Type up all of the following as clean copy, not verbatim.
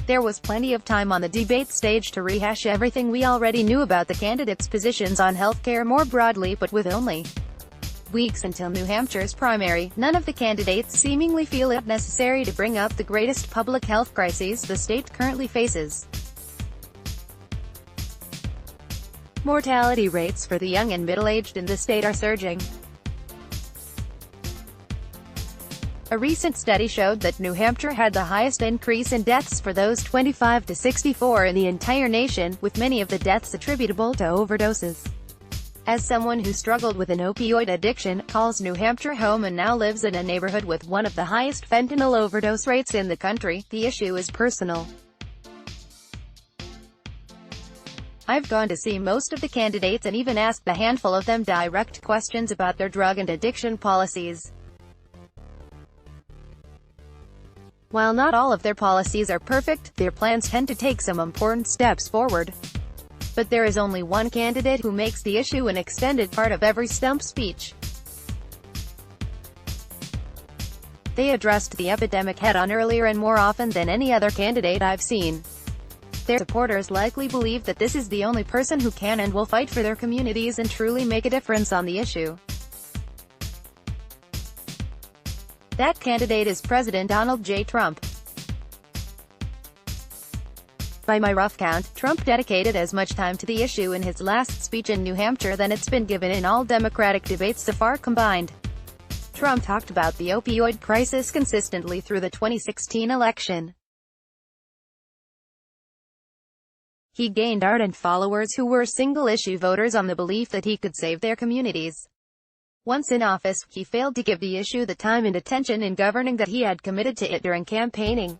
There was plenty of time on the debate stage to rehash everything we already knew about the candidates' positions on healthcare more broadly, but with only weeks until New Hampshire's primary, none of the candidates seemingly feel it necessary to bring up the greatest public health crises the state currently faces. Mortality rates for the young and middle-aged in the state are surging. A recent study showed that New Hampshire had the highest increase in deaths for those 25 to 64 in the entire nation, with many of the deaths attributable to overdoses. As someone who struggled with an opioid addiction, calls New Hampshire home and now lives in a neighborhood with one of the highest fentanyl overdose rates in the country, the issue is personal. I've gone to see most of the candidates and even asked a handful of them direct questions about their drug and addiction policies. While not all of their policies are perfect, their plans tend to take some important steps forward. But there is only one candidate who makes the issue an extended part of every stump speech. They addressed the epidemic head-on earlier and more often than any other candidate I've seen. Their supporters likely believe that this is the only person who can and will fight for their communities and truly make a difference on the issue. That candidate is President Donald J. Trump. By my rough count, Trump dedicated as much time to the issue in his last speech in New Hampshire than it's been given in all Democratic debates so far combined. Trump talked about the opioid crisis consistently through the 2016 election. He gained ardent followers who were single-issue voters on the belief that he could save their communities. Once in office, he failed to give the issue the time and attention in governing that he had committed to it during campaigning.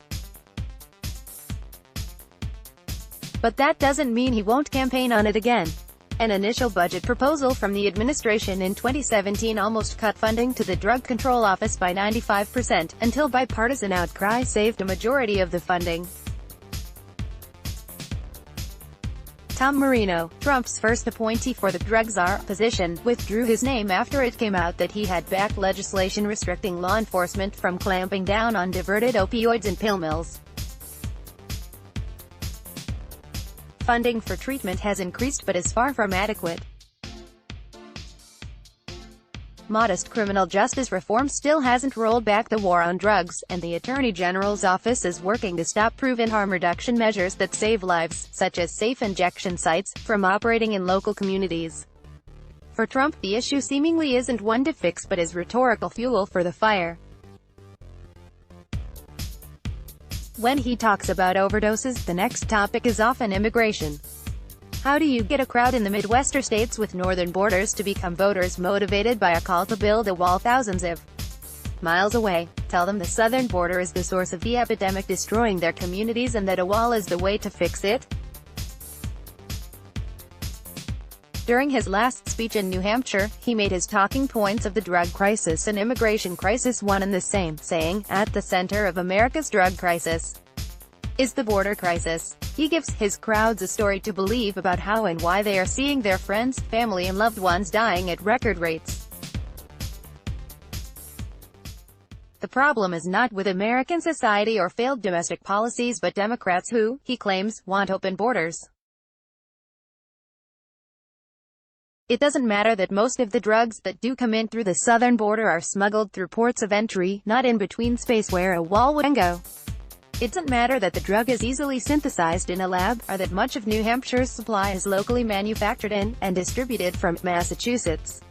But that doesn't mean he won't campaign on it again. An initial budget proposal from the administration in 2017 almost cut funding to the Drug Control Office by 95%, until bipartisan outcry saved a majority of the funding. Tom Marino, Trump's first appointee for the drug czar position, withdrew his name after it came out that he had backed legislation restricting law enforcement from clamping down on diverted opioids and pill mills. Funding for treatment has increased but is far from adequate. Modest criminal justice reform still hasn't rolled back the war on drugs, and the Attorney General's office is working to stop proven harm reduction measures that save lives, such as safe injection sites, from operating in local communities. For Trump, the issue seemingly isn't one to fix but is rhetorical fuel for the fire. When he talks about overdoses, the next topic is often immigration. How do you get a crowd in the Midwestern states with northern borders to become voters motivated by a call to build a wall thousands of miles away? Tell them the southern border is the source of the epidemic destroying their communities and that a wall is the way to fix it? During his last speech in New Hampshire, he made his talking points of the drug crisis and immigration crisis one and the same, saying, "At the center of America's drug crisis is the border crisis." He gives his crowds a story to believe about how and why they are seeing their friends, family and loved ones dying at record rates. The problem is not with American society or failed domestic policies but Democrats who, he claims, want open borders. It doesn't matter that most of the drugs that do come in through the southern border are smuggled through ports of entry, not in between space where a wall would go. It doesn't matter that the drug is easily synthesized in a lab, or that much of New Hampshire's supply is locally manufactured in, and distributed from, Massachusetts.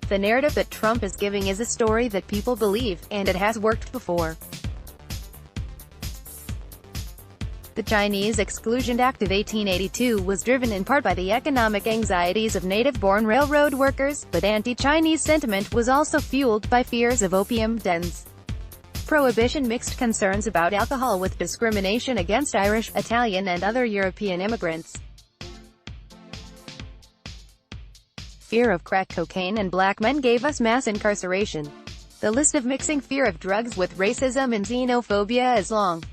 The narrative that Trump is giving is a story that people believe, and it has worked before. The Chinese Exclusion Act of 1882 was driven in part by the economic anxieties of native-born railroad workers, but anti-Chinese sentiment was also fueled by fears of opium dens. Prohibition mixed concerns about alcohol with discrimination against Irish, Italian and other European immigrants. Fear of crack cocaine and black men gave us mass incarceration. The list of mixing fear of drugs with racism and xenophobia is long.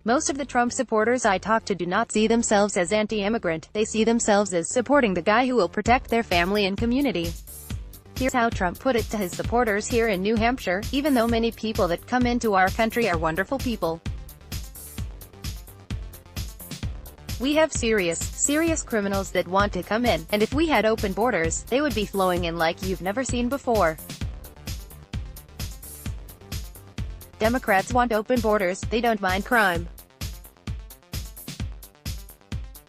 Most of the Trump supporters I talk to do not see themselves as anti-immigrant, they see themselves as supporting the guy who will protect their family and community. Here's how Trump put it to his supporters here in New Hampshire: "Even though many people that come into our country are wonderful people, we have serious criminals that want to come in, and if we had open borders, they would be flowing in like you've never seen before." Democrats want open borders, they don't mind crime.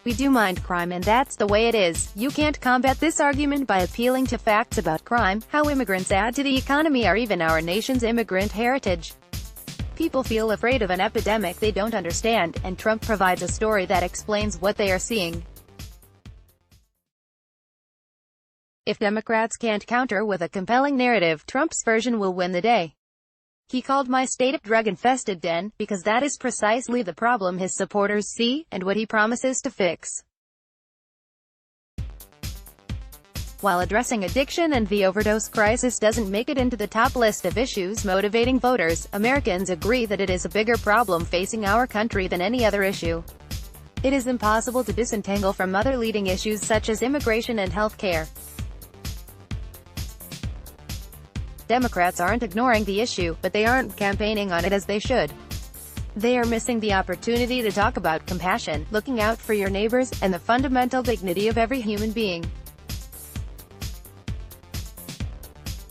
We do mind crime, and that's the way it is. You can't combat this argument by appealing to facts about crime, how immigrants add to the economy, or even our nation's immigrant heritage. People feel afraid of an epidemic they don't understand, and Trump provides a story that explains what they are seeing. If Democrats can't counter with a compelling narrative, Trump's version will win the day. He called my state a drug-infested den, because that is precisely the problem his supporters see, and what he promises to fix. While addressing addiction and the overdose crisis doesn't make it into the top list of issues motivating voters, Americans agree that it is a bigger problem facing our country than any other issue. It is impossible to disentangle from other leading issues such as immigration and health care. Democrats aren't ignoring the issue, but they aren't campaigning on it as they should. They are missing the opportunity to talk about compassion, looking out for your neighbors, and the fundamental dignity of every human being.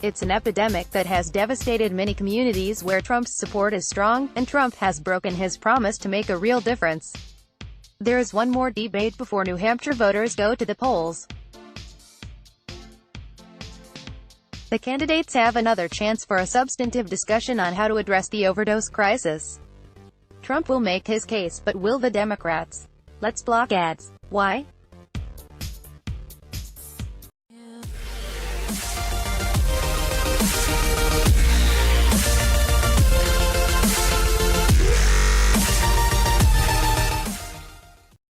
It's an epidemic that has devastated many communities where Trump's support is strong, and Trump has broken his promise to make a real difference. There is one more debate before New Hampshire voters go to the polls. The candidates have another chance for a substantive discussion on how to address the overdose crisis. Trump will make his case, but will the Democrats? Let's block ads. Why?